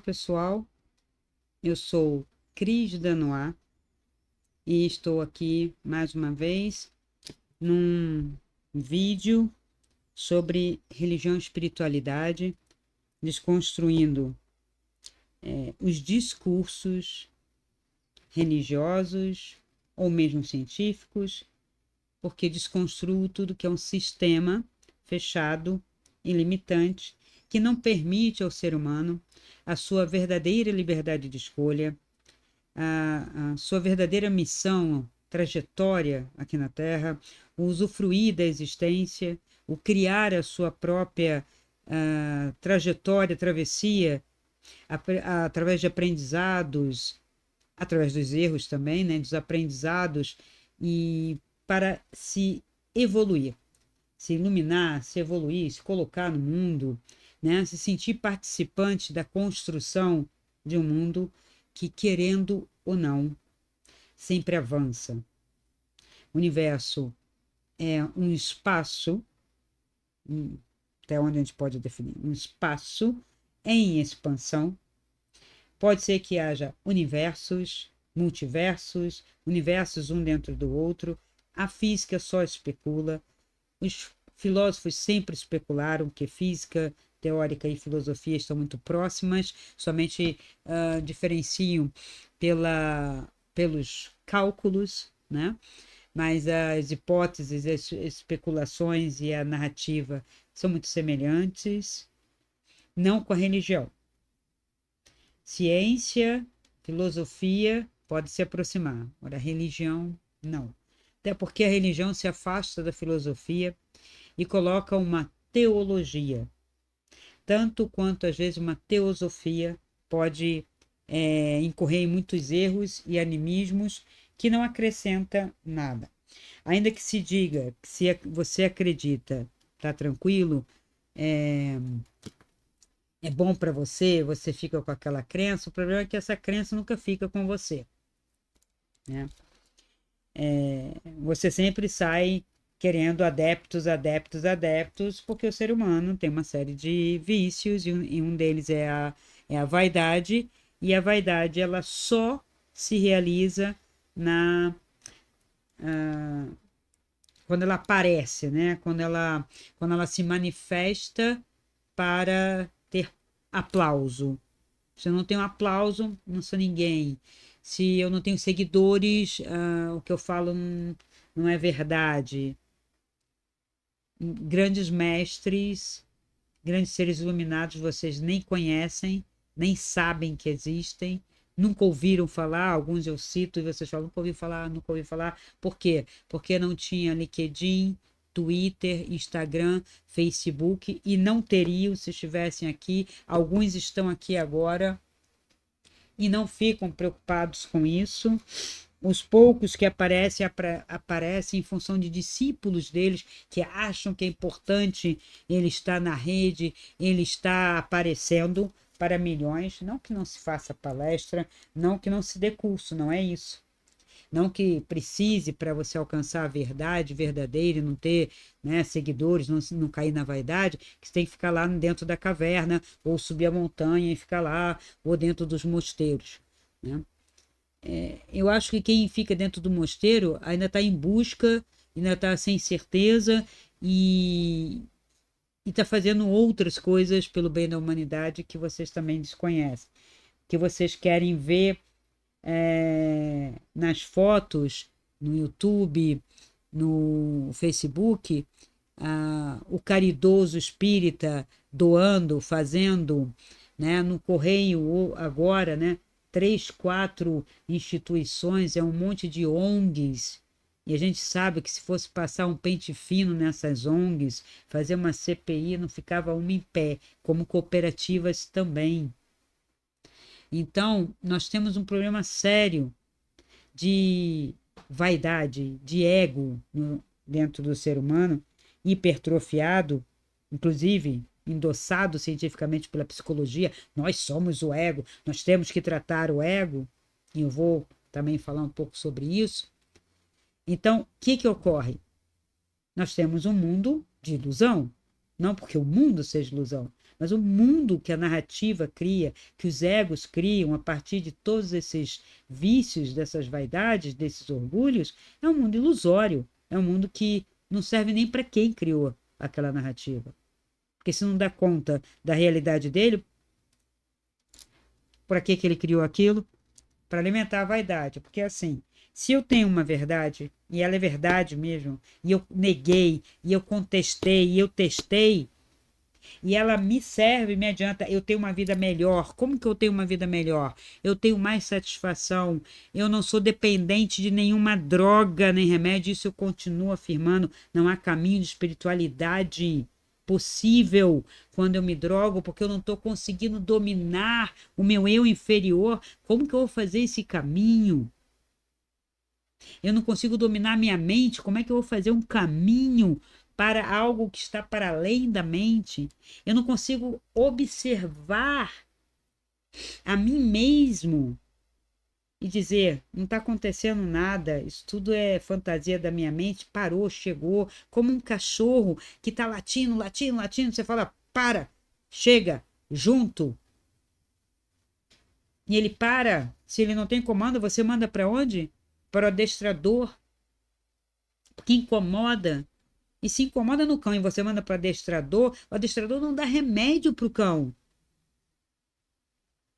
pessoal, eu sou Cris Danois e estou aqui mais uma vez num vídeo sobre religião e espiritualidade, desconstruindo os discursos religiosos ou mesmo científicos, porque desconstruo tudo que é um sistema fechado e limitante que não permite ao ser humano a sua verdadeira liberdade de escolha, a sua verdadeira missão, trajetória aqui na Terra, o usufruir da existência, o criar a sua própria trajetória, travessia, através de aprendizados, através dos erros também, né, dos aprendizados, e para se evoluir, se iluminar, se evoluir, se colocar no mundo, né, se sentir participante da construção de um mundo que, querendo ou não, sempre avança. O universo é um espaço, até onde a gente pode definir, um espaço em expansão. Pode ser que haja universos, multiversos, universos um dentro do outro. A física só especula. Os filósofos sempre especularam que física teórica e filosofia estão muito próximas, somente diferenciam pelos cálculos, né? Mas as hipóteses, as especulações e a narrativa são muito semelhantes, não com a religião. Ciência, filosofia pode se aproximar, agora a religião não. Até porque a religião se afasta da filosofia e coloca uma teologia, tanto quanto às vezes uma teosofia pode incorrer em muitos erros e animismos que não acrescenta nada. Ainda que se diga que se você acredita, tá tranquilo, é bom para você, você fica com aquela crença, o problema é que essa crença nunca fica com você, né? Você sempre sai querendo adeptos, adeptos, adeptos, porque o ser humano tem uma série de vícios e um deles é a vaidade, e a vaidade ela só se realiza quando ela aparece, né? Quando ela se manifesta para ter aplauso. Se eu não tenho aplauso, não sou ninguém. Se eu não tenho seguidores, o que eu falo não é verdade. Grandes mestres, grandes seres iluminados, vocês nem conhecem, nem sabem que existem, nunca ouviram falar. Alguns eu cito e vocês falam, nunca ouvi falar, nunca ouvi falar. Por quê? Porque não tinha LinkedIn, Twitter, Instagram, Facebook, e não teriam se estivessem aqui. Alguns estão aqui agora e não ficam preocupados com isso. Os poucos que aparecem, aparecem em função de discípulos deles que acham que é importante ele estar na rede, ele está aparecendo para milhões. Não que não se faça palestra, não que não se dê curso, não é isso. Não que precise para você alcançar a verdade verdadeira e não ter, né, seguidores, não cair na vaidade, que você tem que ficar lá dentro da caverna, ou subir a montanha e ficar lá, ou dentro dos mosteiros, né? Eu acho que quem fica dentro do mosteiro ainda está em busca, ainda está sem certeza e está fazendo outras coisas pelo bem da humanidade que vocês também desconhecem, que vocês querem ver nas fotos, no YouTube, no Facebook, o caridoso espírita doando, fazendo, né, no correio agora, né, 3, 4 instituições, é um monte de ONGs, e a gente sabe que se fosse passar um pente fino nessas ONGs, fazer uma CPI, não ficava uma em pé, como cooperativas também. Então, nós temos um problema sério de vaidade, de ego dentro do ser humano, hipertrofiado, inclusive endossado cientificamente pela psicologia. Nós somos o ego, nós temos que tratar o ego, e eu vou também falar um pouco sobre isso. Então, o que ocorre? Nós temos um mundo de ilusão. Não porque o mundo seja ilusão, mas o mundo que a narrativa cria, que os egos criam a partir de todos esses vícios, dessas vaidades, desses orgulhos, é um mundo ilusório. É um mundo que não serve nem para quem criou aquela narrativa. Porque se não dá conta da realidade dele, para que ele criou aquilo? Para alimentar a vaidade. Porque assim, se eu tenho uma verdade, e ela é verdade mesmo, e eu neguei, e eu contestei, e eu testei, e ela me serve, me adianta, eu tenho uma vida melhor. Como que eu tenho uma vida melhor? Eu tenho mais satisfação, eu não sou dependente de nenhuma droga nem remédio, isso eu continuo afirmando, não há caminho de espiritualidade possível quando eu me drogo, porque eu não estou conseguindo dominar o meu eu inferior. Como que eu vou fazer esse caminho? Eu não consigo dominar minha mente, como é que eu vou fazer um caminho para algo que está para além da mente? Eu não consigo observar a mim mesmo e dizer, não está acontecendo nada, isso tudo é fantasia da minha mente, parou, chegou, como um cachorro que está latindo, latindo, latindo, você fala, para, chega, junto. E ele para, se ele não tem comando, você manda para onde? Para o adestrador, que incomoda. E se incomoda no cão e você manda para o adestrador não dá remédio para o cão.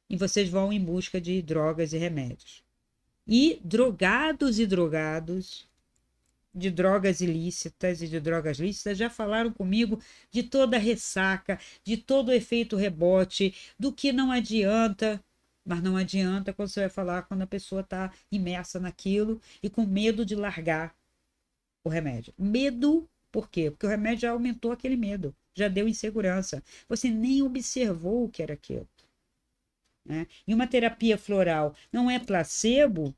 E vocês vão em busca de drogas e remédios. E drogados de drogas ilícitas e de drogas lícitas já falaram comigo de toda a ressaca, de todo o efeito rebote, do que não adianta. Mas não adianta quando você vai falar quando a pessoa está imersa naquilo e com medo de largar o remédio. Medo, por quê? Porque o remédio já aumentou aquele medo, já deu insegurança. Você nem observou o que era aquilo. Né? E uma terapia floral não é placebo,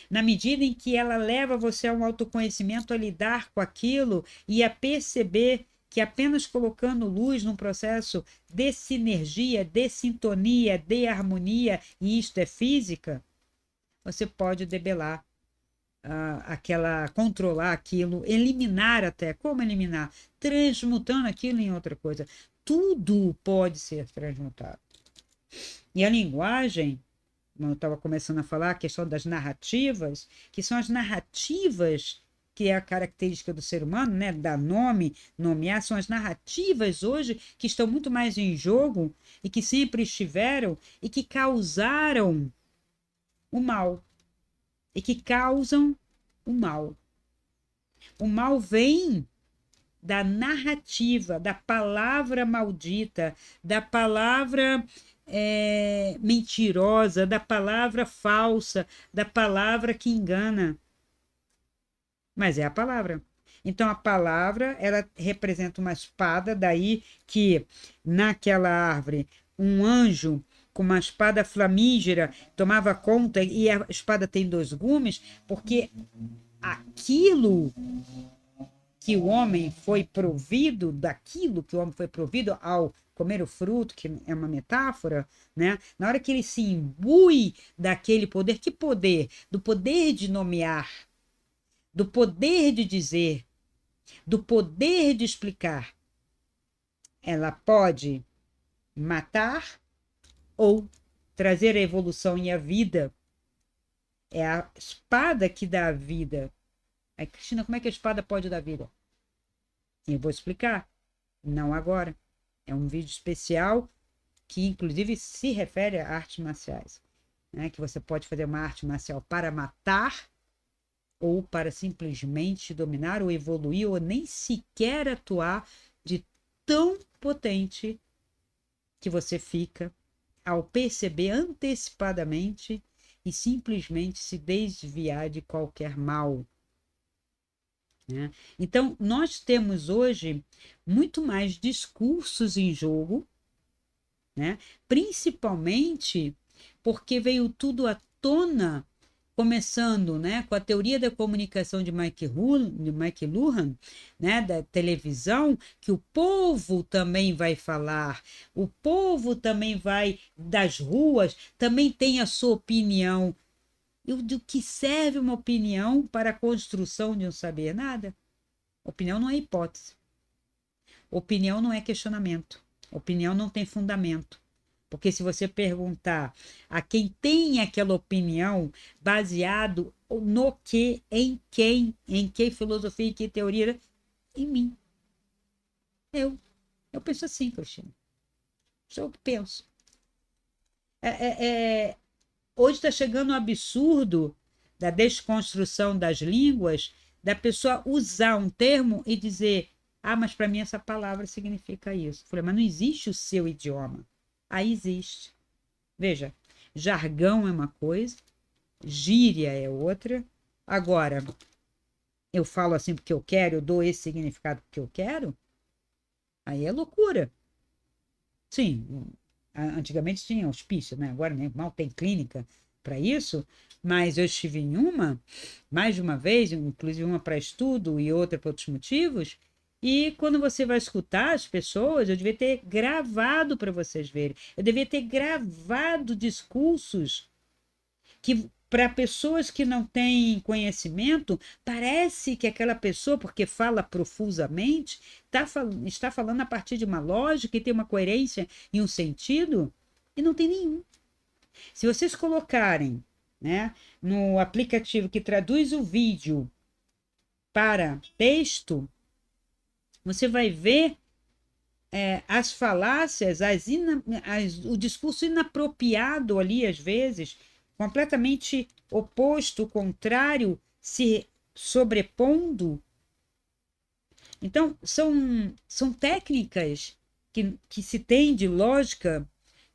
na medida em que ela leva você a um autoconhecimento, a lidar com aquilo e a perceber que apenas colocando luz num processo de sinergia, de sintonia, de harmonia, e isto é física, você pode debelar aquela, controlar aquilo, eliminar até. Como eliminar? Transmutando aquilo em outra coisa. Tudo pode ser transmutado. E a linguagem, como eu estava começando a falar, a questão das narrativas, que são as narrativas que é a característica do ser humano, né? Dar nome, nomear, são as narrativas hoje que estão muito mais em jogo e que sempre estiveram e que causaram o mal. E que causam o mal. O mal vem da narrativa, da palavra maldita, da palavra mentirosa, da palavra falsa, da palavra que engana. Mas é a palavra. Então a palavra, ela representa uma espada, daí que naquela árvore um anjo com uma espada flamígera tomava conta, e a espada tem dois gumes, porque aquilo que o homem foi provido, daquilo que o homem foi provido ao comer o fruto, que é uma metáfora, né? Na hora que ele se imbui daquele poder, que poder? Do poder de nomear, do poder de dizer, do poder de explicar. Ela pode matar ou trazer a evolução e a vida. É a espada que dá a vida. Aí, Cristina, como é que a espada pode dar vida? Eu vou explicar. Não agora. É um vídeo especial que, inclusive, se refere a artes marciais. Né? Que você pode fazer uma arte marcial para matar ou para simplesmente dominar ou evoluir ou nem sequer atuar de tão potente que você fica ao perceber antecipadamente e simplesmente se desviar de qualquer mal. Né? Então, nós temos hoje muito mais discursos em jogo, né? Principalmente porque veio tudo à tona, começando, né, com a teoria da comunicação de Mike Luhan, né, da televisão, que o povo também vai falar, o povo também vai das ruas, também tem a sua opinião. E do que serve uma opinião para a construção de um saber? Nada. Opinião não é hipótese. Opinião não é questionamento. Opinião não tem fundamento. Porque se você perguntar a quem tem aquela opinião, baseado no que, em que filosofia, em que teoria, em mim. Eu penso assim, Cristina. Sou eu que penso. É, hoje está chegando um absurdo da desconstrução das línguas, da pessoa usar um termo e dizer: ah, mas para mim essa palavra significa isso. Eu falei, mas não existe o seu idioma. Aí existe. Veja, jargão é uma coisa, gíria é outra. Agora, eu falo assim porque eu quero, eu dou esse significado porque eu quero, aí é loucura. Sim, antigamente tinha hospício, né? Agora nem mal tem clínica para isso, mas eu estive em uma, mais de uma vez, inclusive uma para estudo e outra para outros motivos, e quando você vai escutar as pessoas, eu devia ter gravado para vocês verem, eu devia ter gravado discursos que para pessoas que não têm conhecimento, parece que aquela pessoa, porque fala profusamente, está falando a partir de uma lógica e tem uma coerência e um sentido, e não tem nenhum. Se vocês colocarem, né, no aplicativo que traduz o vídeo para texto, você vai ver as falácias, o discurso inapropriado ali, às vezes, completamente oposto, contrário, se sobrepondo. Então, são técnicas que se tem de lógica,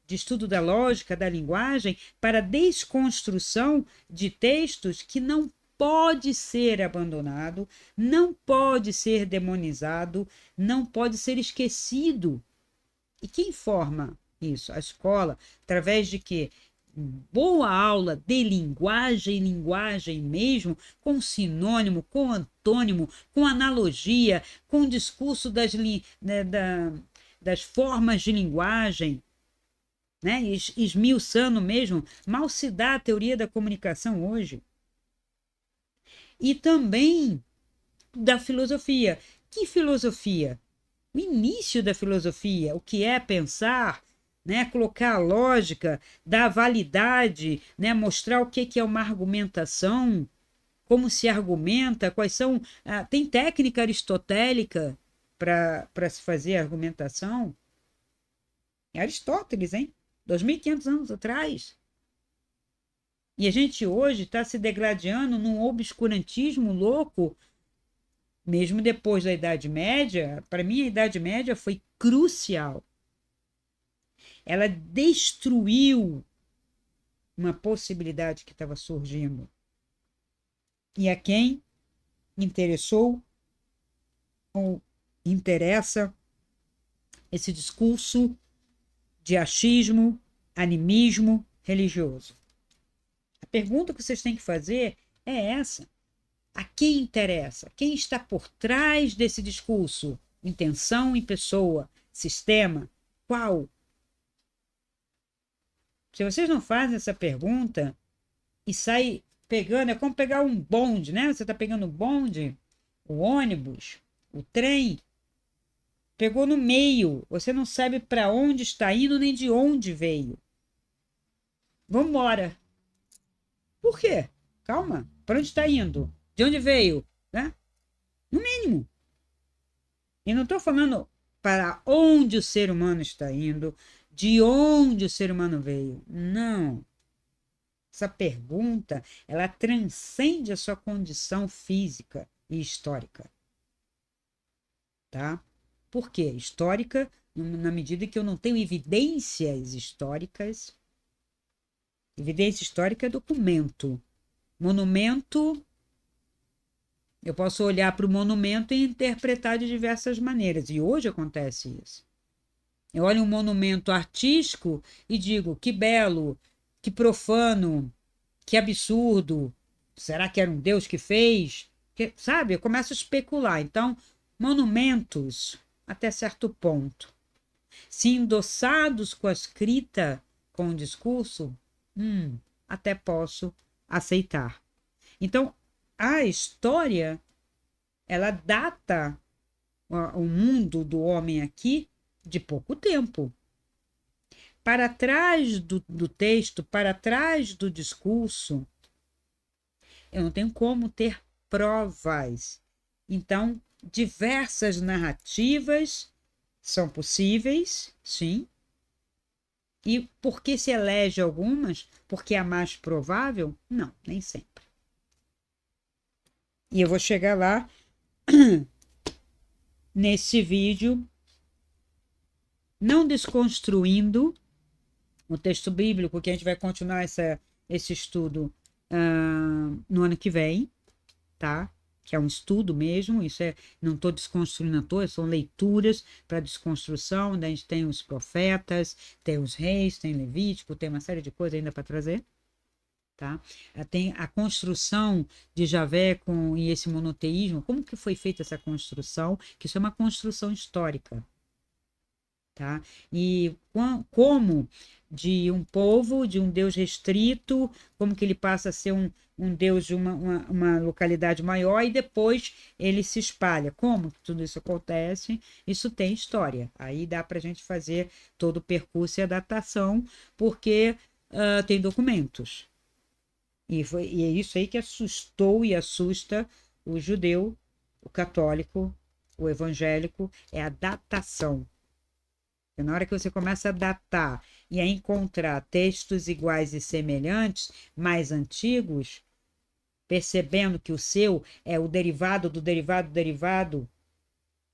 de estudo da lógica, da linguagem, para desconstrução de textos que não pode ser abandonado, não pode ser demonizado, não pode ser esquecido. E quem forma isso? A escola, através de quê? Boa aula de linguagem, linguagem mesmo, com sinônimo, com antônimo, com analogia, com discurso das formas de linguagem, né? Esmiuçando mesmo, mal se dá a teoria da comunicação hoje. E também da filosofia. Que filosofia? O início da filosofia, o que é pensar, né? Colocar a lógica, dar validade, né? Mostrar o que é uma argumentação, como se argumenta, quais são. Tem técnica aristotélica para se fazer argumentação. É Aristóteles, hein? 2.500 anos atrás. E a gente hoje está se degladiando num obscurantismo louco, mesmo depois da Idade Média. Para mim, a Idade Média foi crucial. Ela destruiu uma possibilidade que estava surgindo. E a quem interessou ou interessa esse discurso de achismo, animismo religioso? A pergunta que vocês têm que fazer é essa. A quem interessa? Quem está por trás desse discurso? Intenção em pessoa? Sistema? Qual? Se vocês não fazem essa pergunta e sai pegando, é como pegar um bonde, né? Você está pegando o bonde, o ônibus, o trem, pegou no meio, você não sabe para onde está indo nem de onde veio. Vamos embora. Por quê? Calma, para onde está indo? De onde veio? Né? No mínimo. E não estou falando para onde o ser humano está indo, de onde o ser humano veio. Não. Essa pergunta, ela transcende a sua condição física e histórica. Tá? Por quê? Histórica, na medida que eu não tenho evidências históricas. Evidência histórica é documento. Monumento, eu posso olhar para o monumento e interpretar de diversas maneiras. E hoje acontece isso. Eu olho um monumento artístico e digo, que belo, que profano, que absurdo. Será que era um Deus que fez? Sabe, eu começo a especular. Então, monumentos, até certo ponto, se endossados com a escrita, com o discurso, até posso aceitar. Então, a história, ela data o mundo do homem aqui de pouco tempo. Para trás do texto, para trás do discurso, eu não tenho como ter provas. Então, diversas narrativas são possíveis, sim. E por que se elege algumas? Porque é a mais provável? Não, nem sempre. E eu vou chegar lá nesse vídeo, não desconstruindo o texto bíblico, que a gente vai continuar esse estudo no ano que vem, tá? Que é um estudo mesmo, não estou desconstruindo à toa, são leituras para desconstrução, daí a gente tem os profetas, tem os reis, tem Levítico, tem uma série de coisas ainda para trazer, tá? Tem a construção de Javé e esse monoteísmo, como que foi feita essa construção, que isso é uma construção histórica, tá? E como de um povo, de um Deus restrito, como que ele passa a ser um Deus de uma localidade maior e depois ele se espalha. Como tudo isso acontece? Isso tem história. Aí dá para a gente fazer todo o percurso e a datação, porque tem documentos. E é isso aí que assustou e assusta o judeu, o católico, o evangélico, é a datação. E na hora que você começa a datar e a encontrar textos iguais e semelhantes, mais antigos, percebendo que o seu é o derivado do derivado do derivado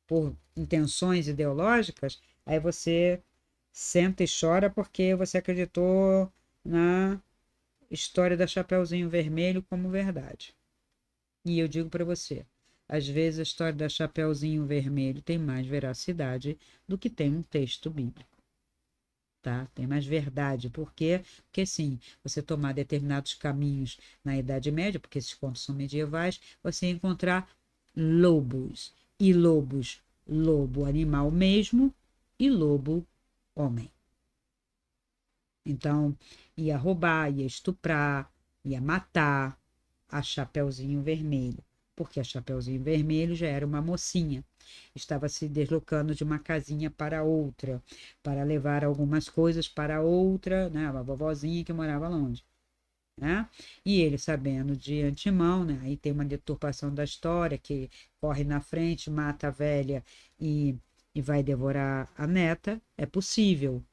por intenções ideológicas, aí você senta e chora porque você acreditou na história da Chapeuzinho Vermelho como verdade. E eu digo para você, às vezes a história da Chapeuzinho Vermelho tem mais veracidade do que tem um texto bíblico. Tá? Tem mais verdade. Por quê? Porque, sim, você tomar determinados caminhos na Idade Média, porque esses contos são medievais, você encontrar lobos. E lobos, lobo animal mesmo, e lobo homem. Então, ia roubar, ia estuprar, ia matar a Chapeuzinho Vermelho, porque a Chapeuzinho Vermelho já era uma mocinha, estava se deslocando de uma casinha para outra, para levar algumas coisas para outra, né, uma vovozinha que morava longe. Né? E ele, sabendo de antemão, né, aí tem uma deturpação da história, que corre na frente, mata a velha e vai devorar a neta, é possível.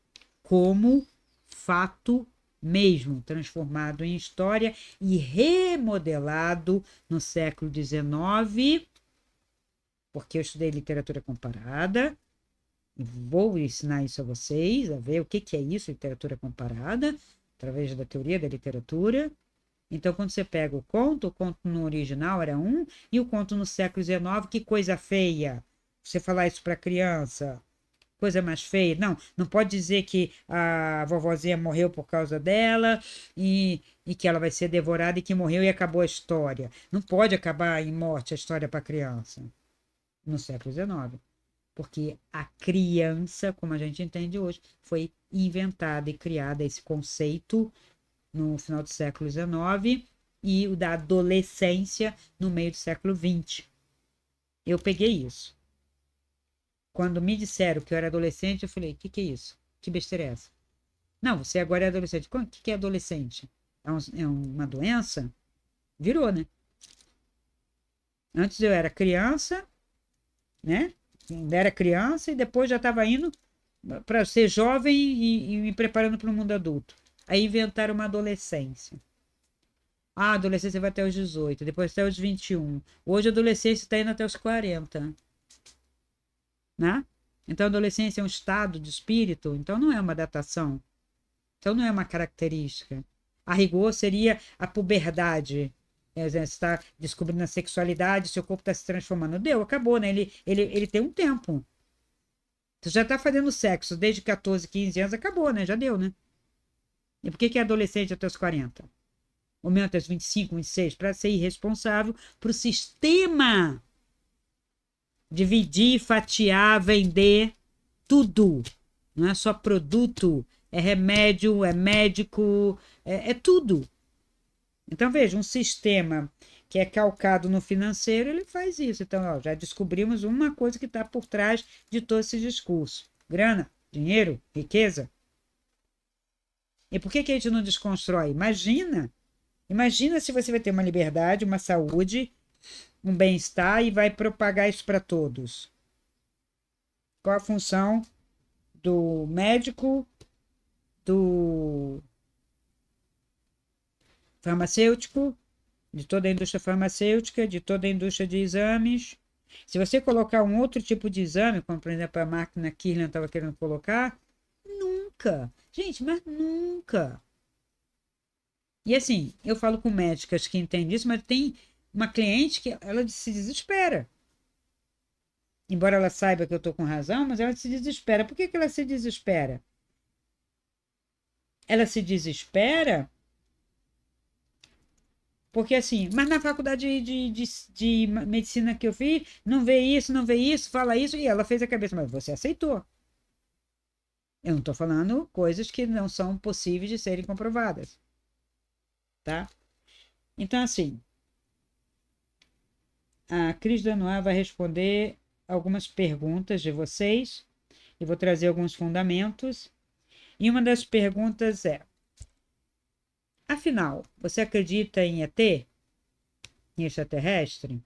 Como fato mesmo, transformado em história e remodelado no século XIX, porque eu estudei literatura comparada, e vou ensinar isso a vocês, a ver o que é isso, literatura comparada, através da teoria da literatura. Então, quando você pega o conto no original era um, e o conto no século XIX, que coisa feia. Você falar isso para criança, coisa mais feia. Não, não pode dizer que a vovozinha morreu por causa dela e que ela vai ser devorada e que morreu e acabou a história. Não pode acabar em morte a história para criança no século XIX. Porque a criança, como a gente entende hoje, foi inventada e criada esse conceito no final do século XIX e o da adolescência no meio do século XX. Eu peguei isso. Quando me disseram que eu era adolescente, eu falei, o que é isso? Que besteira é essa? Não, você agora é adolescente. O que é adolescente? É uma doença? Virou, né? Antes eu era criança, né? Ainda era criança e depois já estava indo para ser jovem e me preparando para o mundo adulto. Aí inventaram uma adolescência. Ah, a adolescência vai até os 18, depois até os 21. Hoje a adolescência está indo até os 40. Né? Então, a adolescência é um estado de espírito, então não é uma datação, então não é uma característica. A rigor seria a puberdade. Você está descobrindo a sexualidade, seu corpo está se transformando. Deu, acabou, né? Ele tem um tempo. Você já está fazendo sexo desde 14, 15 anos, acabou, né? Já deu, né? E por que é adolescente até os 40? Ou mesmo até os 25, 26? Para ser irresponsável para o sistema dividir, fatiar, vender, tudo. Não é só produto, é remédio, é médico, é tudo. Então, veja, um sistema que é calcado no financeiro, ele faz isso. Então, ó, já descobrimos uma coisa que está por trás de todo esse discurso: grana, dinheiro, riqueza. E por que que a gente não desconstrói? Imagina se você vai ter uma liberdade, uma saúde, um bem-estar e vai propagar isso para todos. Qual a função do médico, do farmacêutico, de toda a indústria farmacêutica, de toda a indústria de exames? Se você colocar um outro tipo de exame, como por exemplo a máquina Kirlian estava querendo colocar, nunca. Gente, mas nunca. E assim, eu falo com médicas que entendem isso, mas tem uma cliente que ela se desespera. Embora ela saiba que eu estou com razão, mas ela se desespera. Por que que ela se desespera? Ela se desespera porque assim, mas na faculdade de medicina que eu fiz, não vê isso, não vê isso, fala isso, e ela fez a cabeça, mas você aceitou. Eu não estou falando coisas que não são possíveis de serem comprovadas, tá? Então, assim, a Cris Danois vai responder algumas perguntas de vocês, e vou trazer alguns fundamentos. E uma das perguntas é: afinal, você acredita em ET, em extraterrestre?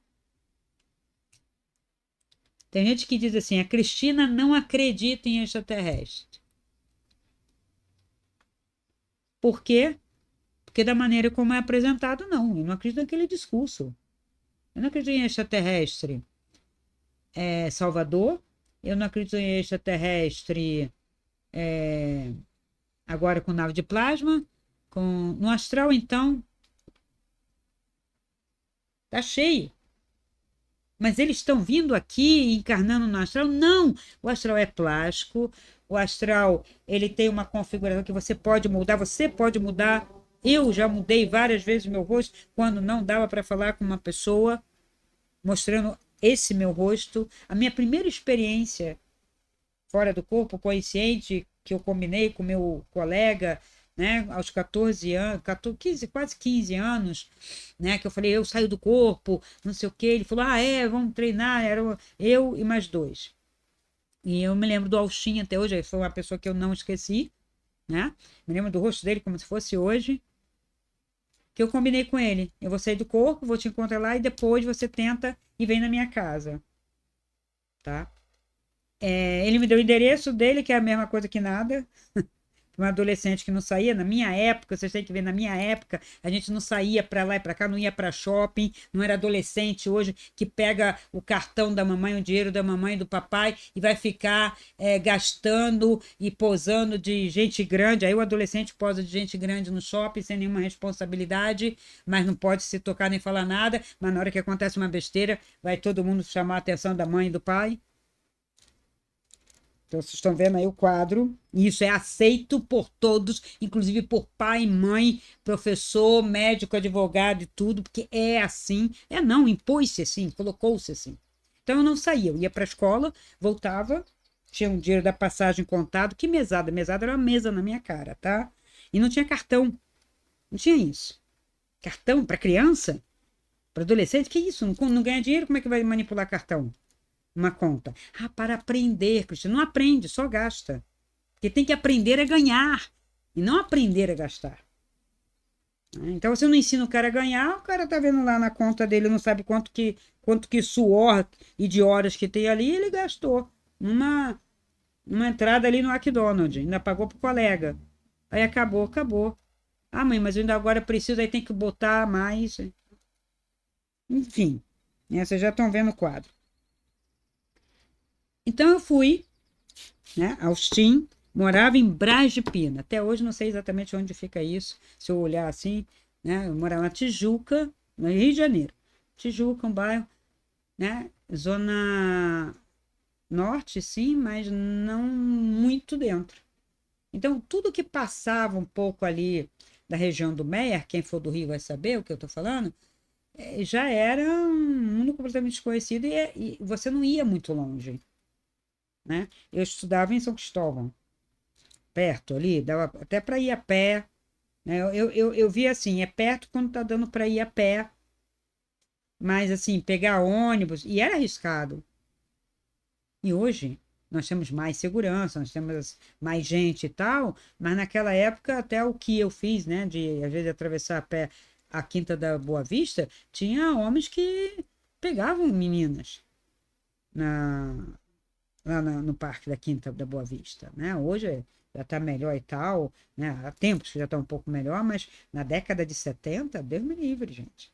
Tem gente que diz assim: a Cristina não acredita em extraterrestre. Por quê? Porque da maneira como é apresentado, não. Eu não acredito naquele discurso. Eu não acredito em extraterrestre Salvador. Eu não acredito em extraterrestre agora com nave de plasma. No astral, então, tá cheio. Mas eles estão vindo aqui encarnando no astral? Não! O astral é plástico, o astral ele tem uma configuração que você pode mudar, você pode mudar. Eu já mudei várias vezes meu rosto quando não dava para falar com uma pessoa, mostrando esse meu rosto. A minha primeira experiência fora do corpo, consciente, que eu combinei com meu colega, né, aos 14 anos, 14, 15, quase 15 anos, né, que eu falei, eu saio do corpo, não sei o quê. Ele falou, vamos treinar, era eu e mais dois. E eu me lembro do Alchin até hoje, ele foi uma pessoa que eu não esqueci, né, me lembro do rosto dele como se fosse hoje, que eu combinei com ele, eu vou sair do corpo, vou te encontrar lá e depois você tenta e vem na minha casa, tá? Ele me deu o endereço dele, que é a mesma coisa que nada, um adolescente que não saía. Na minha época, vocês têm que ver, na minha época, a gente não saía para lá e para cá, não ia para shopping, não era adolescente hoje que pega o cartão da mamãe, o dinheiro da mamãe e do papai e vai ficar gastando e posando de gente grande. Aí o adolescente posa de gente grande no shopping sem nenhuma responsabilidade, mas não pode se tocar nem falar nada, mas na hora que acontece uma besteira, vai todo mundo chamar a atenção da mãe e do pai. Então, vocês estão vendo aí o quadro, e isso é aceito por todos, inclusive por pai, mãe, professor, médico, advogado e tudo, porque é assim. Não, impôs-se assim, colocou-se assim. Então, eu não saía, eu ia para a escola, voltava, tinha um dinheiro da passagem contado. Que mesada? Mesada era uma mesa na minha cara, tá? E não tinha cartão, não tinha isso. Cartão para criança? Para adolescente? Que isso? Não ganha dinheiro, como é que vai manipular cartão? Uma conta. Para aprender, Cristiano. Não aprende, só gasta. Porque tem que aprender a ganhar e não aprender a gastar. Então, você não ensina o cara a ganhar, o cara tá vendo lá na conta dele, não sabe quanto que suor e de horas que tem ali, ele gastou numa entrada ali no McDonald's, ainda pagou pro colega. Aí acabou. Mãe, mas eu ainda agora preciso, aí tem que botar mais. Enfim, vocês já estão vendo o quadro. Então eu fui, né, Austin, morava em Braz de Pina. Até hoje não sei exatamente onde fica isso. Se eu olhar assim, né, eu morava na Tijuca, no Rio de Janeiro. Tijuca, um bairro, né, zona norte, sim, mas não muito dentro. Então, tudo que passava um pouco ali da região do Meier, quem for do Rio vai saber o que eu estou falando, já era um mundo completamente desconhecido e você não ia muito longe, né? Eu estudava em São Cristóvão, perto ali, dava até para ir a pé, né? Eu vi assim, é perto quando tá dando para ir a pé, Mas assim, pegar ônibus, e era arriscado. E hoje nós temos mais segurança, nós temos mais gente e tal, mas naquela época até o que eu fiz, né, de às vezes atravessar a pé a Quinta da Boa Vista, tinha homens que pegavam meninas na, no Parque da Quinta da Boa Vista, né? Hoje já está melhor e tal, né? Há tempos que já está um pouco melhor, mas na década de 70, Deus me livre, gente,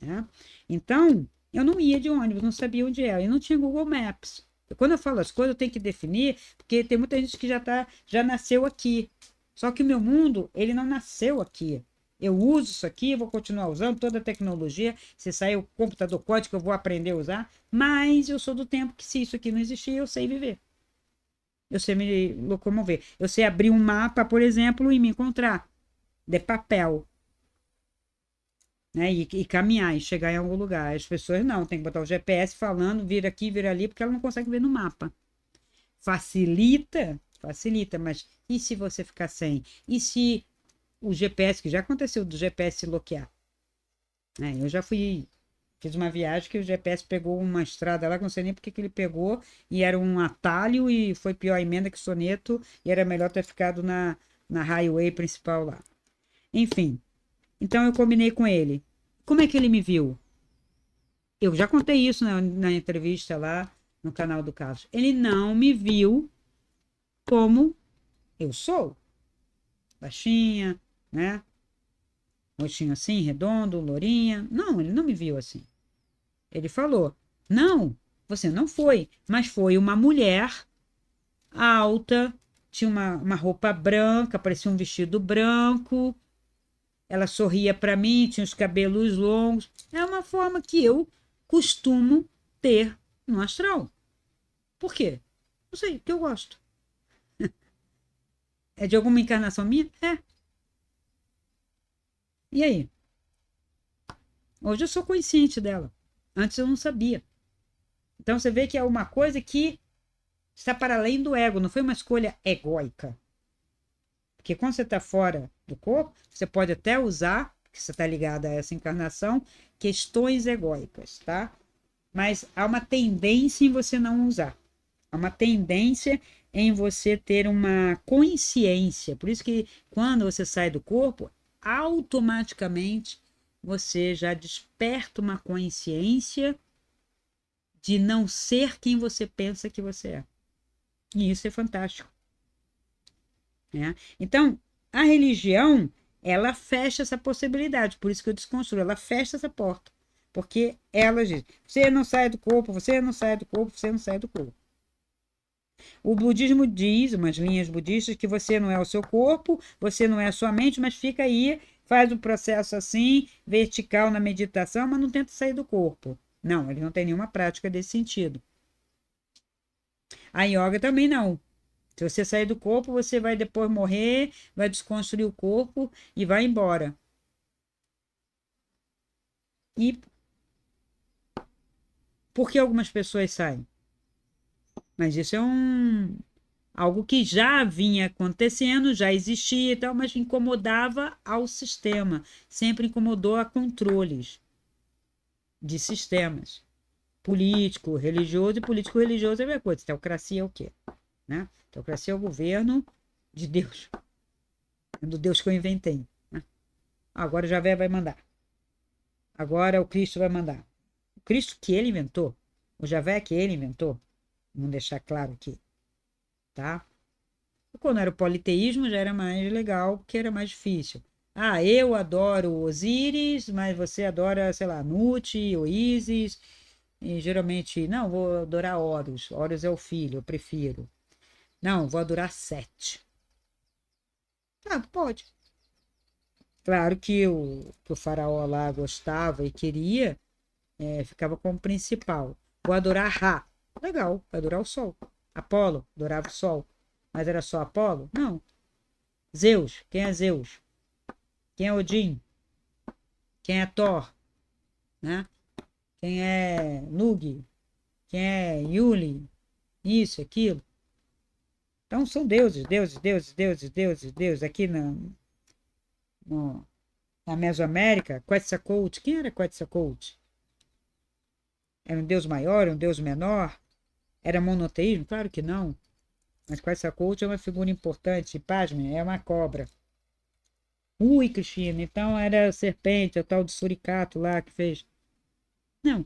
né? Então, eu não ia de ônibus, não sabia onde era, e não tinha Google Maps. Quando eu falo as coisas, eu tenho que definir, porque tem muita gente que já nasceu aqui. Só que o meu mundo, ele não nasceu aqui. Eu uso isso aqui, vou continuar usando toda a tecnologia. Se sair o computador código, eu vou aprender a usar. Mas eu sou do tempo que, se isso aqui não existir, eu sei viver. Eu sei me locomover. Eu sei abrir um mapa, por exemplo, e me encontrar. De papel, né? E caminhar e chegar em algum lugar. As pessoas não, tem que botar o GPS falando, vira aqui, vira ali, porque ela não consegue ver no mapa. Facilita? Facilita, mas e se você ficar sem? E se o GPS, que já aconteceu do GPS bloquear? Né? Eu já fiz uma viagem que o GPS pegou uma estrada lá, que não sei nem porque que ele pegou, e era um atalho, e foi pior a emenda que o soneto, e era melhor ter ficado na highway principal lá. Enfim, então eu combinei com ele. Como é que ele me viu? Eu já contei isso na entrevista lá no canal do Carlos. Ele não me viu como eu sou. Baixinha, né? Rostinho assim, redondo, lourinha. Não, ele não me viu assim. Ele falou: Não, você não foi, mas foi uma mulher alta, tinha uma roupa branca, parecia um vestido branco. Ela sorria para mim, tinha os cabelos longos. É uma forma que eu costumo ter no astral. Por quê? Não sei, que eu gosto. É de alguma encarnação minha? É. E aí? Hoje eu sou consciente dela. Antes eu não sabia. Então você vê que é uma coisa que está para além do ego, não foi uma escolha egóica. Porque quando você está fora do corpo, você pode até usar, porque você está ligado a essa encarnação, questões egóicas, tá? Mas há uma tendência em você não usar. Há uma tendência em você ter uma consciência. Por isso que quando você sai do corpo, automaticamente você já desperta uma consciência de não ser quem você pensa que você é. E isso é fantástico, né? Então, a religião, ela fecha essa possibilidade. Por isso que eu desconstruo. Ela fecha essa porta. Porque ela diz: você não sai do corpo, você não sai do corpo, você não sai do corpo. O budismo diz, umas linhas budistas, que você não é o seu corpo, você não é a sua mente, mas fica aí, faz um processo assim, vertical na meditação, mas não tenta sair do corpo. Não, ele não tem nenhuma prática desse sentido. A yoga também não. Se você sair do corpo, você vai depois morrer, vai desconstruir o corpo e vai embora. E por que algumas pessoas saem? Mas isso é algo que já vinha acontecendo, já existia e tal, mas incomodava ao sistema. Sempre incomodou a controles de sistemas. Político, religioso, e político religioso é a mesma coisa. Teocracia é o quê? Né? Teocracia é o governo de Deus. É do Deus que eu inventei. Né? Agora o Javé vai mandar. Agora o Cristo vai mandar. O Cristo que ele inventou. O Javé que ele inventou. Vamos deixar claro aqui. Tá? Quando era o politeísmo já era mais legal, porque era mais difícil. Ah, eu adoro Osíris, mas você adora, sei lá, Nut, ou Ísis, e geralmente, não, vou adorar Horus. Horus é o filho, eu prefiro. Não, vou adorar Sete. Ah, pode. Claro que o faraó lá gostava e queria, ficava como principal. Vou adorar Ra. Legal, vai adorar o sol. Apolo, adorava o sol. Mas era só Apolo? Não. Zeus, quem é Zeus? Quem é Odin? Quem é Thor? Né? Quem é Nug? Quem é Yuli? Isso, aquilo. Então são deuses, deuses, deuses, deuses, deuses, deuses. Aqui no, na Mesoamérica, Quetzalcoatl. Quem era Quetzalcoatl? Era um Deus maior, um Deus menor? Era monoteísmo? Claro que não. Mas Quetzalcoatl é uma figura importante. Pasmem, é uma cobra. Ui, Cristina, então era a serpente, o tal de suricato lá que fez. Não.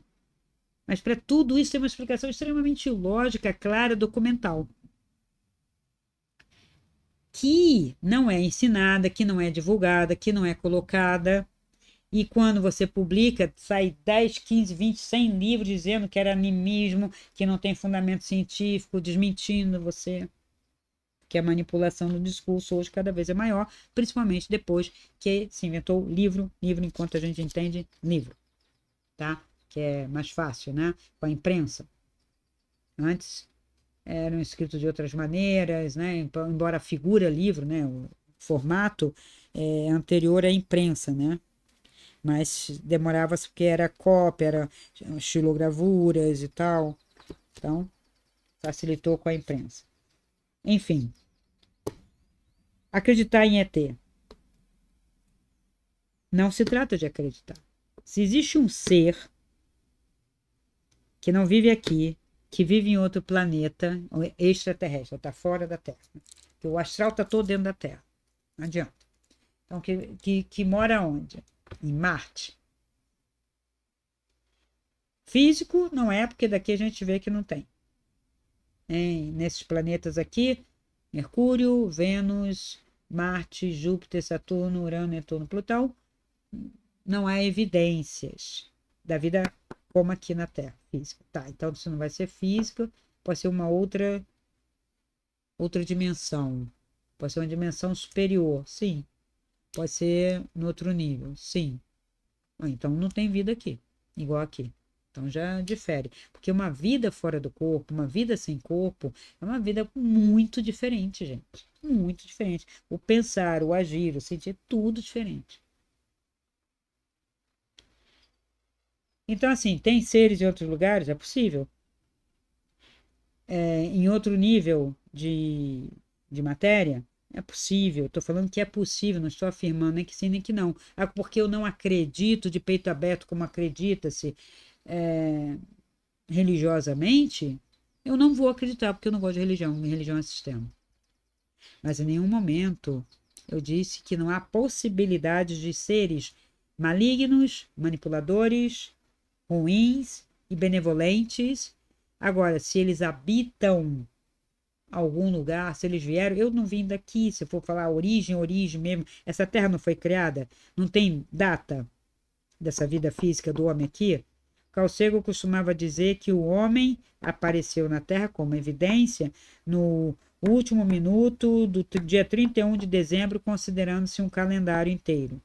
Mas para tudo isso tem uma explicação extremamente lógica, clara, documental. Que não é ensinada, que não é divulgada, que não é colocada. E quando você publica, sai 10, 15, 20, 100 livros dizendo que era animismo, que não tem fundamento científico, desmentindo você. Que a manipulação do discurso hoje cada vez é maior, principalmente depois que se inventou livro enquanto a gente entende livro, tá? Que é mais fácil, né? Com a imprensa. Antes eram escritos de outras maneiras, né? Embora a figura livro, né? O formato é anterior à imprensa, né? Mas demorava-se porque era cópia, era estilogravuras e tal. Então, facilitou com a imprensa. Enfim, acreditar em ET. Não se trata de acreditar. Se existe um ser que não vive aqui, que vive em outro planeta, extraterrestre, está fora da Terra, que o astral está todo dentro da Terra, não adianta. Então, que mora onde? Em Marte. Físico não é, porque daqui a gente vê que não tem. Nesses planetas aqui, Mercúrio, Vênus, Marte, Júpiter, Saturno, Urano, Netuno, Plutão, não há evidências da vida como aqui na Terra, física. Tá, então isso não vai ser física, pode ser uma outra dimensão. Pode ser uma dimensão superior, sim. Pode ser no outro nível, sim. Então não tem vida aqui, igual aqui. Então já difere. Porque uma vida fora do corpo, uma vida sem corpo, é uma vida muito diferente, gente. Muito diferente. O pensar, o agir, o sentir, tudo diferente. Então, assim, tem seres em outros lugares? É possível. Em outro nível de matéria? É possível. Estou falando que é possível, não estou afirmando nem que sim, nem que não. Porque eu não acredito de peito aberto como acredita-se religiosamente, eu não vou acreditar, porque eu não gosto de religião. Minha religião é sistema. Mas em nenhum momento eu disse que não há possibilidade de seres malignos, manipuladores, ruins e benevolentes. Agora, se eles habitam algum lugar, se eles vieram, eu não vim daqui, se eu for falar origem mesmo, essa terra não foi criada, não tem data dessa vida física do homem aqui. Carl Sagan costumava dizer que o homem apareceu na Terra como evidência no último minuto do dia 31 de dezembro, considerando-se um calendário inteiro,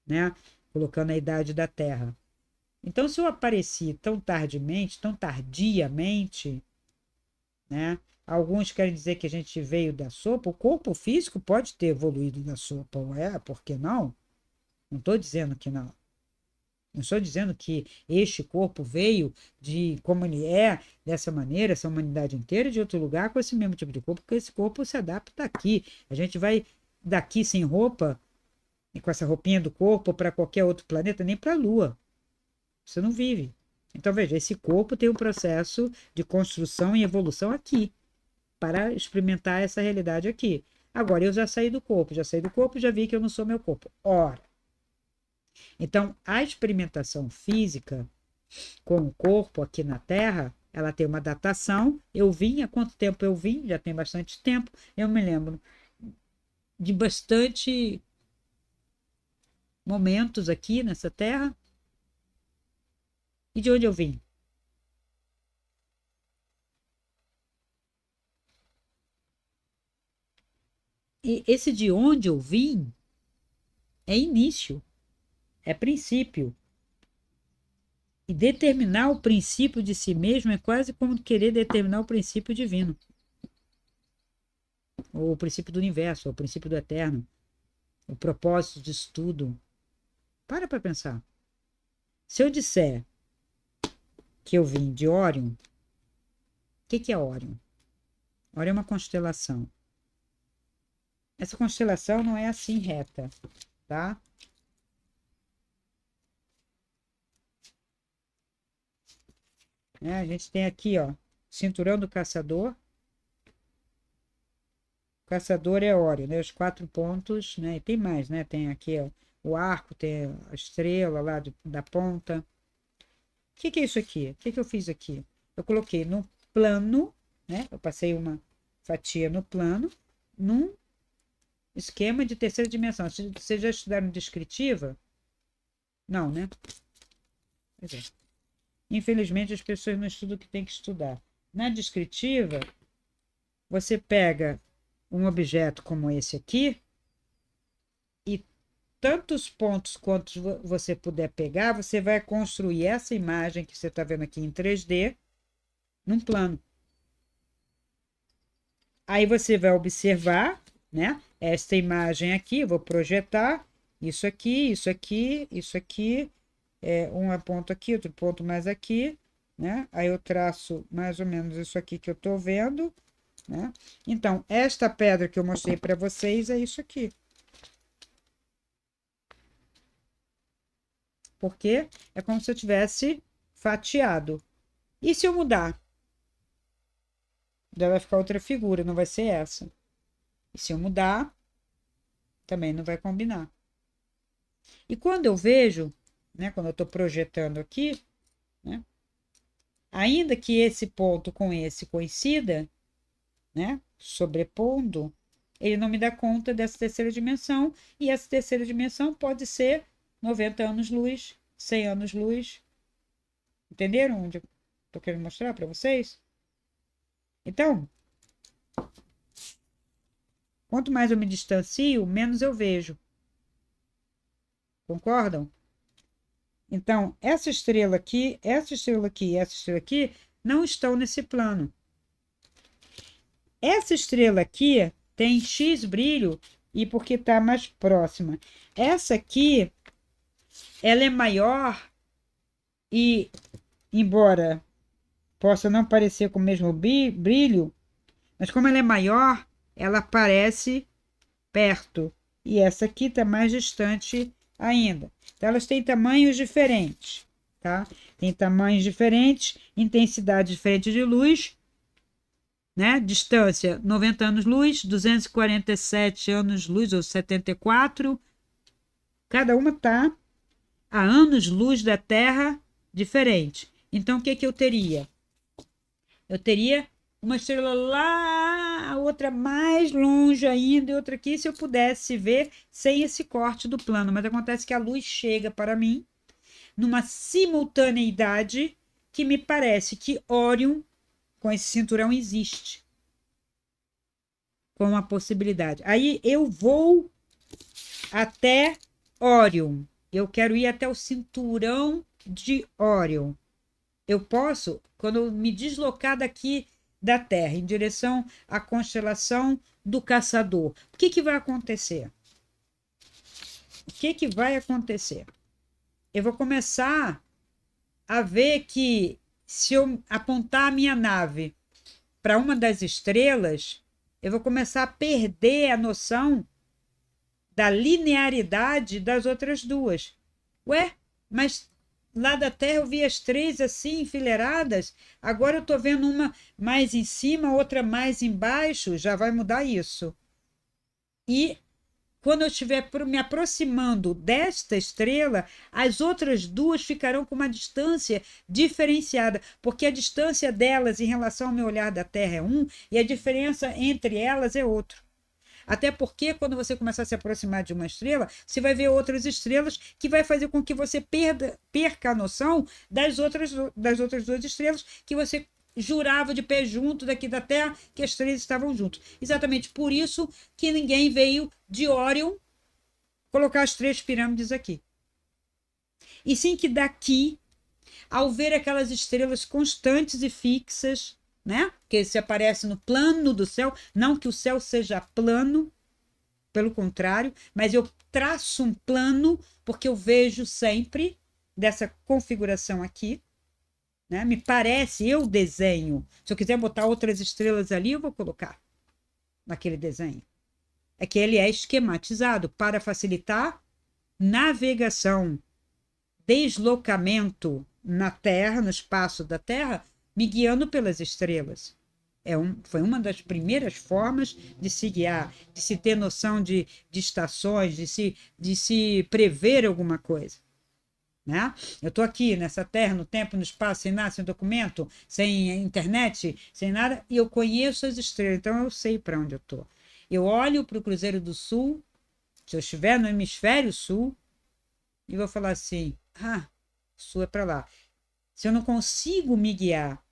né? Colocando a idade da Terra. Então, se eu apareci tão tardiamente, tão tardiamente, né? Alguns querem dizer que a gente veio da sopa. O corpo físico pode ter evoluído da sopa, por que não? Não estou dizendo que não. Não estou dizendo que este corpo veio de como ele é, dessa maneira, essa humanidade inteira, de outro lugar com esse mesmo tipo de corpo, porque esse corpo se adapta aqui. A gente vai daqui sem roupa, e com essa roupinha do corpo, para qualquer outro planeta, nem para a Lua. Você não vive. Então, veja, esse corpo tem um processo de construção e evolução aqui, para experimentar essa realidade aqui. Agora, eu já saí do corpo, já vi que eu não sou meu corpo. Ora, então, a experimentação física com o corpo aqui na Terra, ela tem uma datação. Eu vim, há quanto tempo eu vim? Já tem bastante tempo. Eu me lembro de bastante momentos aqui nessa Terra. E de onde eu vim? E esse de onde eu vim é início, é princípio. E determinar o princípio de si mesmo é quase como querer determinar o princípio divino, ou o princípio do universo, ou o princípio do eterno, o propósito de estudo. Para pensar. Se eu disser que eu vim de Órion, o que é Órion? Órion é uma constelação. Essa constelação não é assim reta, tá? né? A gente tem aqui, ó, cinturão do caçador. O caçador é Órion, né? Os 4 pontos, né? E tem mais, né? Tem aqui, ó, o arco, tem a estrela lá da ponta. O que que é isso aqui? O que que eu fiz aqui? Eu coloquei no plano, né? Eu passei uma fatia no plano, num esquema de terceira dimensão. Vocês já estudaram descritiva? Não, né? Pois é. Infelizmente, as pessoas não estudam o que tem que estudar. Na descritiva, você pega um objeto como esse aqui e tantos pontos quantos você puder pegar, você vai construir essa imagem que você está vendo aqui em 3D num plano. Aí você vai observar, né? Esta imagem aqui, eu vou projetar isso aqui, isso aqui, isso aqui, um ponto aqui, outro ponto mais aqui, né? Aí eu traço mais ou menos isso aqui que eu estou vendo, né? Então, esta pedra que eu mostrei para vocês é isso aqui. Porque é como se eu tivesse fatiado. E se eu mudar? Já vai ficar outra figura, não vai ser essa. E se eu mudar, também não vai combinar. E quando eu vejo, né, quando eu estou projetando aqui, né, ainda que esse ponto com esse coincida, né, sobrepondo, ele não me dá conta dessa terceira dimensão, e essa terceira dimensão pode ser 90 anos-luz, 100 anos-luz. Entenderam onde eu estou querendo mostrar para vocês? Então, quanto mais eu me distancio, menos eu vejo. Concordam? Então, essa estrela aqui, essa estrela aqui e essa estrela aqui não estão nesse plano. Essa estrela aqui tem X brilho e porque está mais próxima. Essa aqui, ela é maior e, embora possa não parecer com o mesmo brilho, mas como ela é maior, ela aparece perto. E essa aqui está mais distante ainda. Então, elas têm tamanhos diferentes, tá? Tem tamanhos diferentes, intensidade diferente de luz, né? Distância 90 anos-luz, 247 anos-luz ou 74. Cada uma está a anos-luz da Terra diferente. Então, o que que eu teria? Eu teria uma estrela lá, a outra mais longe ainda, e outra aqui, se eu pudesse ver sem esse corte do plano. Mas acontece que a luz chega para mim numa simultaneidade que me parece que Órion, com esse cinturão, existe. Com uma possibilidade. Aí eu vou até Órion. Eu quero ir até o cinturão de Órion. Eu posso, quando eu me deslocar daqui da Terra em direção à constelação do Caçador, o que que vai acontecer? O que que vai acontecer? Eu vou começar a ver que se eu apontar a minha nave para uma das estrelas, eu vou começar a perder a noção da linearidade das outras duas. Ué, mas lá da Terra eu vi as três assim enfileiradas, agora eu estou vendo uma mais em cima, outra mais embaixo, já vai mudar isso. E quando eu estiver me aproximando desta estrela, as outras duas ficarão com uma distância diferenciada, porque a distância delas em relação ao meu olhar da Terra é um e a diferença entre elas é outro. Até porque, quando você começar a se aproximar de uma estrela, você vai ver outras estrelas que vai fazer com que você perca a noção das outras duas estrelas que você jurava de pé junto daqui da Terra que as três estavam juntas. Exatamente por isso que ninguém veio de Órion colocar as três pirâmides aqui. E sim que daqui, ao ver aquelas estrelas constantes e fixas, né? Que se aparece no plano do céu, não que o céu seja plano, pelo contrário, mas eu traço um plano porque eu vejo sempre dessa configuração aqui, né? Me parece, eu desenho. Se eu quiser botar outras estrelas ali, eu vou colocar naquele desenho. É que ele é esquematizado para facilitar navegação, deslocamento, na Terra, no espaço da Terra, me guiando pelas estrelas. Foi uma das primeiras formas de se guiar, de se ter noção de estações, de se prever alguma coisa. Né? Eu estou aqui nessa terra, no tempo, no espaço, sem nada, sem documento, sem internet, sem nada, e eu conheço as estrelas, então eu sei para onde eu estou. Eu olho para o Cruzeiro do Sul, se eu estiver no hemisfério sul, e vou falar assim: ah, sul é para lá. Se eu não consigo me guiar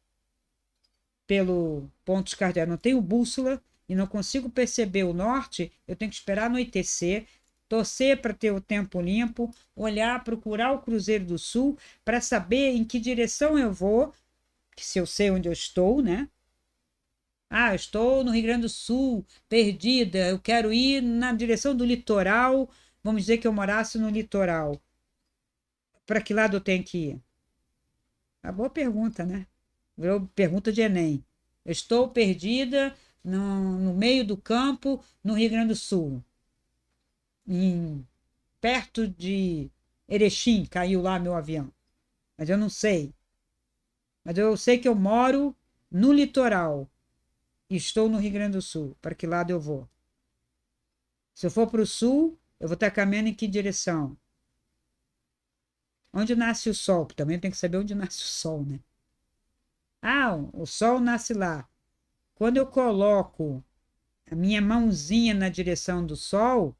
pelo pontos cardeais, não tenho bússola e não consigo perceber o norte, eu tenho que esperar anoitecer, torcer para ter o tempo limpo, olhar, procurar o Cruzeiro do Sul para saber em que direção eu vou, que se eu sei onde eu estou, né? Ah, eu estou no Rio Grande do Sul, perdida, eu quero ir na direção do litoral, vamos dizer que eu morasse no litoral. Para que lado eu tenho que ir? A boa pergunta, né? Pergunta de Enem. Eu estou perdida no meio do campo, no Rio Grande do Sul. Perto de Erechim, caiu lá meu avião. Mas eu não sei. Mas eu sei que eu moro no litoral e estou no Rio Grande do Sul. Para que lado eu vou? Se eu for para o sul, eu vou estar caminhando em que direção? Onde nasce o sol? Também tem que saber onde nasce o sol, né? Ah, o sol nasce lá. Quando eu coloco a minha mãozinha na direção do sol,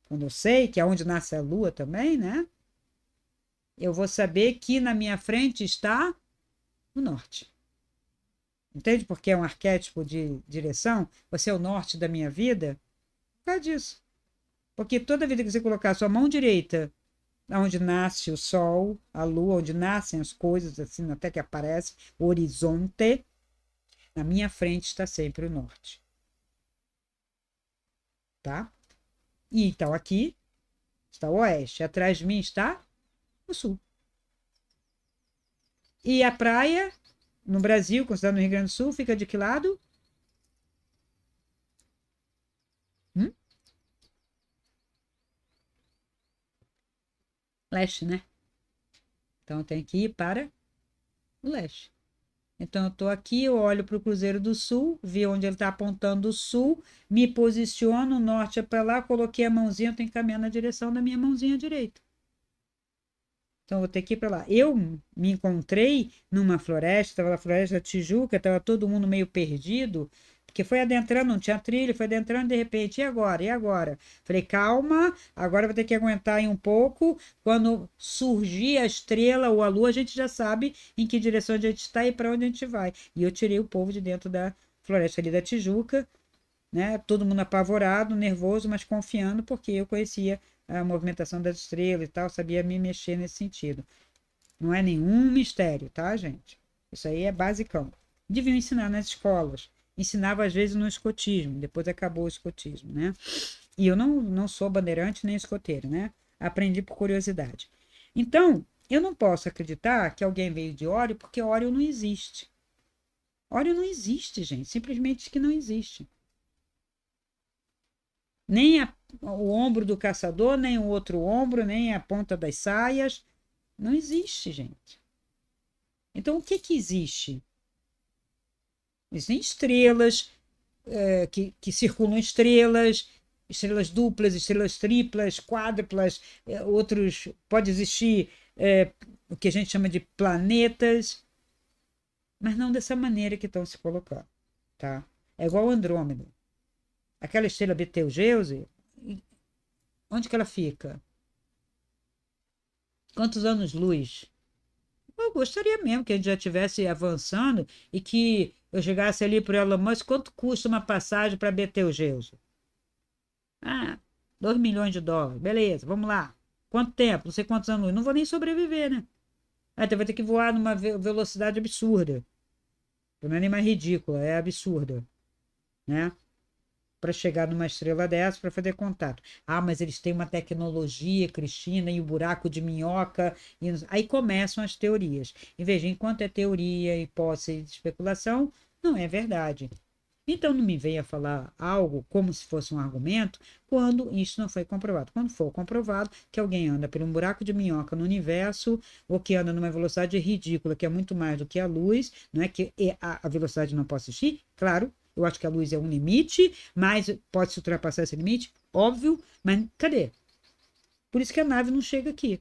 quando eu sei que é onde nasce a lua também, né? Eu vou saber que na minha frente está o norte. Entende porque é um arquétipo de direção? Você é o norte da minha vida? Por causa disso. Porque toda vida que você colocar a sua mão direita onde nasce o sol, a lua, onde nascem as coisas, assim, até que aparece o horizonte, na minha frente está sempre o norte. Tá? E então aqui está o oeste, atrás de mim está o sul. E a praia, no Brasil, considerado no Rio Grande do Sul, fica de que lado? Hum? Leste, né? Então eu tenho que ir para o leste. Então eu estou aqui, eu olho para o Cruzeiro do Sul, vi onde ele está apontando o sul, me posiciono, o norte é para lá, coloquei a mãozinha, eu tenho que caminhar na direção da minha mãozinha direita. Então, eu vou ter que ir para lá. Eu me encontrei numa floresta, estava na floresta da Tijuca, estava todo mundo meio perdido, porque foi adentrando, não tinha trilho, foi adentrando de repente, e agora? E agora? Falei, calma, agora vai ter que aguentar aí um pouco. Quando surgir a estrela ou a lua, a gente já sabe em que direção a gente está e para onde a gente vai. E eu tirei o povo de dentro da floresta ali da Tijuca, né? Todo mundo apavorado, nervoso, mas confiando, porque eu conhecia a movimentação das estrelas e tal, sabia me mexer nesse sentido. Não é nenhum mistério, tá, gente? Isso aí é basicão. Deviam ensinar nas escolas. Ensinava às vezes no escotismo, depois acabou o escotismo, né? E eu não sou bandeirante nem escoteiro, né? Aprendi por curiosidade. Então, eu não posso acreditar que alguém veio de Ório, porque Ório não existe. Ório não existe, gente. Simplesmente que não existe. Nem o ombro do caçador, nem o outro ombro, nem a ponta das saias. Não existe, gente. Então, o que que existe? Existem estrelas, que circulam estrelas, estrelas duplas, estrelas triplas, quádruplas, outros. Pode existir o que a gente chama de planetas, mas não dessa maneira que estão se colocando. Tá? É igual Andrômeda. Aquela estrela Betelgeuse, onde que ela fica? Quantos anos-luz? Eu gostaria mesmo que a gente já estivesse avançando e que eu chegasse ali para o Elon Musk, quanto custa uma passagem para Betelgeuse? Ah, 2 milhões de dólares. Beleza, vamos lá. Quanto tempo? Não sei quantos anos. Não vou nem sobreviver, né? Ah, então vai ter que voar numa velocidade absurda. Não é nem mais ridícula, é absurda, né? Para chegar numa estrela dessa, para fazer contato. Ah, mas eles têm uma tecnologia, Cristina, e o buraco de minhoca. Aí começam as teorias. E veja, enquanto é teoria, hipótese e especulação, não é verdade. Então não me venha falar algo como se fosse um argumento quando isso não foi comprovado. Quando for comprovado que alguém anda por um buraco de minhoca no universo ou que anda numa velocidade ridícula, que é muito mais do que a luz, não é que a velocidade não possa existir, claro, eu acho que a luz é um limite, mas pode-se ultrapassar esse limite, óbvio, mas cadê? Por isso que a nave não chega aqui.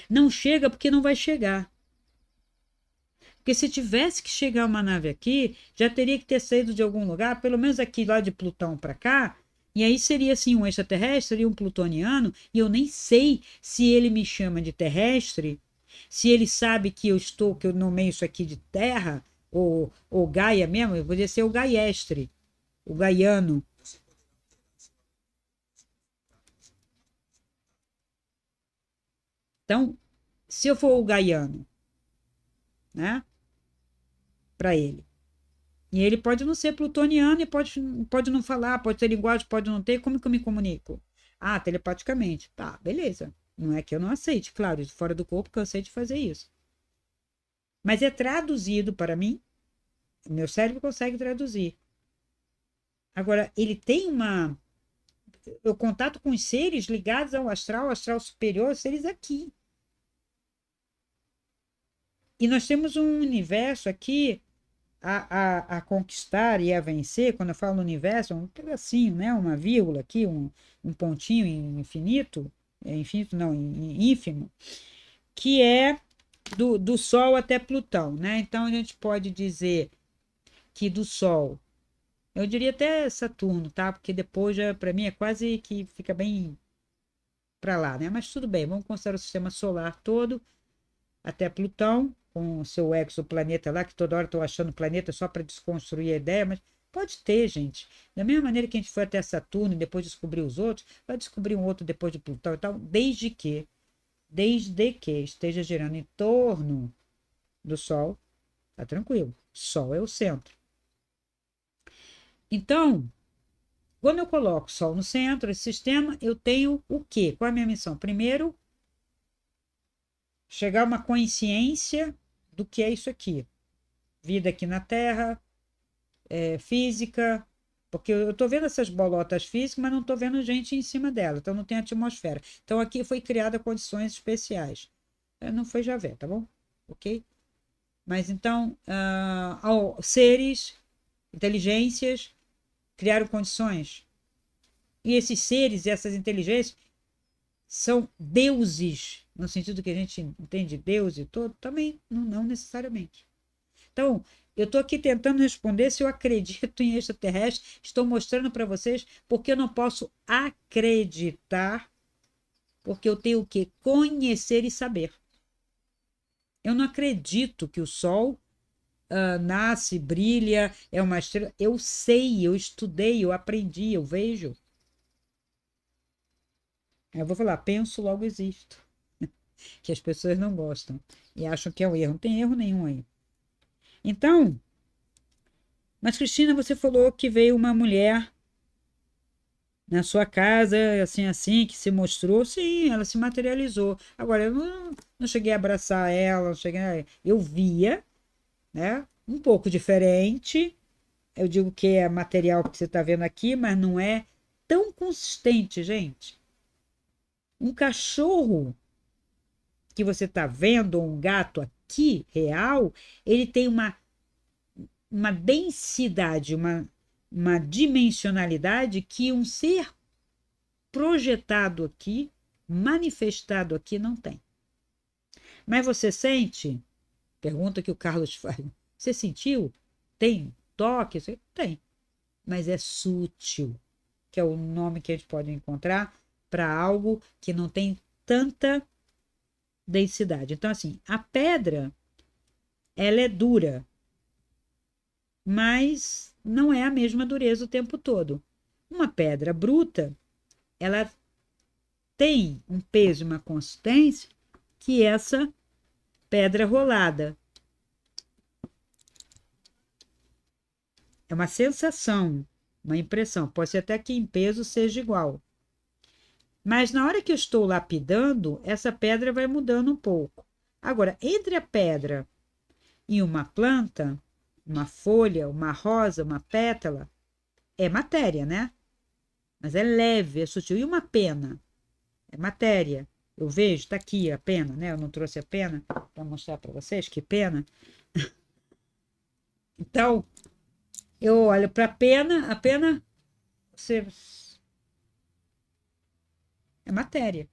Não chega porque não vai chegar. Porque se tivesse que chegar uma nave aqui, já teria que ter saído de algum lugar, pelo menos aqui lá de Plutão para cá, e aí seria assim um extraterrestre, seria um plutoniano, e eu nem sei se ele me chama de terrestre, se ele sabe que eu estou, que eu nomeio isso aqui de Terra, ou Gaia mesmo, eu poderia ser o Gaiestre, o Gaiano. Então, se eu for o Gaiano, né, para ele. E ele pode não ser plutoniano e pode não falar, pode ter linguagem, pode não ter. Como que eu me comunico? Ah, telepaticamente. Tá, beleza. Não é que eu não aceite, claro, fora do corpo cansei de fazer isso. Mas é traduzido para mim, meu cérebro consegue traduzir. Agora, ele tem uma. Eu contato com os seres ligados ao astral superior, seres aqui. E nós temos um universo aqui a conquistar e a vencer, quando eu falo no universo, é um pedacinho, né? Uma vírgula aqui, um pontinho infinito, infinito não, ínfimo, que é do Sol até Plutão, né? Então a gente pode dizer que do Sol, eu diria até Saturno, tá? Porque depois já para mim é quase que fica bem para lá, né? Mas tudo bem, vamos considerar o sistema solar todo até Plutão, com o seu exoplaneta lá, que toda hora estou achando planeta só para desconstruir a ideia, mas pode ter, gente. Da mesma maneira que a gente foi até Saturno e depois descobriu os outros, vai descobrir um outro depois de Plutão e tal, desde que esteja girando em torno do Sol, tá tranquilo. Sol é o centro. Então, quando eu coloco o Sol no centro, esse sistema, eu tenho o quê? Qual é a minha missão? Primeiro, chegar a uma consciência do que é isso aqui. Vida aqui na Terra, física, porque eu estou vendo essas bolotas físicas, mas não estou vendo gente em cima dela, então não tem atmosfera. Então aqui foi criada condições especiais. Não foi Javé, tá bom? Ok? Mas então, seres, inteligências, criaram condições. E esses seres, essas inteligências, são deuses, no sentido que a gente entende Deus e todo, também não necessariamente. Então, eu estou aqui tentando responder se eu acredito em extraterrestre. Estou mostrando para vocês porque eu não posso acreditar, porque eu tenho o que conhecer e saber. Eu não acredito que o Sol nasce, brilha, é uma estrela. Eu sei, eu estudei, eu aprendi, eu vejo. Eu vou falar, penso, logo existo. Que as pessoas não gostam e acham que é um erro. Não tem erro nenhum aí. Então, mas Cristina, você falou que veio uma mulher na sua casa, assim, que se mostrou, sim, ela se materializou. Agora, eu não cheguei a abraçar ela, não cheguei eu via, né, um pouco diferente, eu digo que é material que você está vendo aqui, mas não é tão consistente, gente. Um cachorro que você está vendo, ou um gato aqui, real, ele tem uma densidade, uma dimensionalidade que um ser projetado aqui, manifestado aqui, não tem. Mas você sente? Pergunta que o Carlos faz. Você sentiu? Tem toque? Tem. Mas é sutil, que é o nome que a gente pode encontrar para algo que não tem tanta densidade. Então, assim, a pedra, ela é dura, mas não é a mesma dureza o tempo todo. Uma pedra bruta, ela tem um peso e uma consistência que essa pedra rolada. É uma sensação, uma impressão. Pode ser até que em peso seja igual. Mas na hora que eu estou lapidando, essa pedra vai mudando um pouco. Agora, entre a pedra e uma planta, uma folha, uma rosa, uma pétala, é matéria, né? Mas é leve, é sutil. E uma pena? É matéria. Eu vejo, tá aqui a pena, né? Eu não trouxe a pena para mostrar para vocês que pena. Então, eu olho para a pena você... é matéria.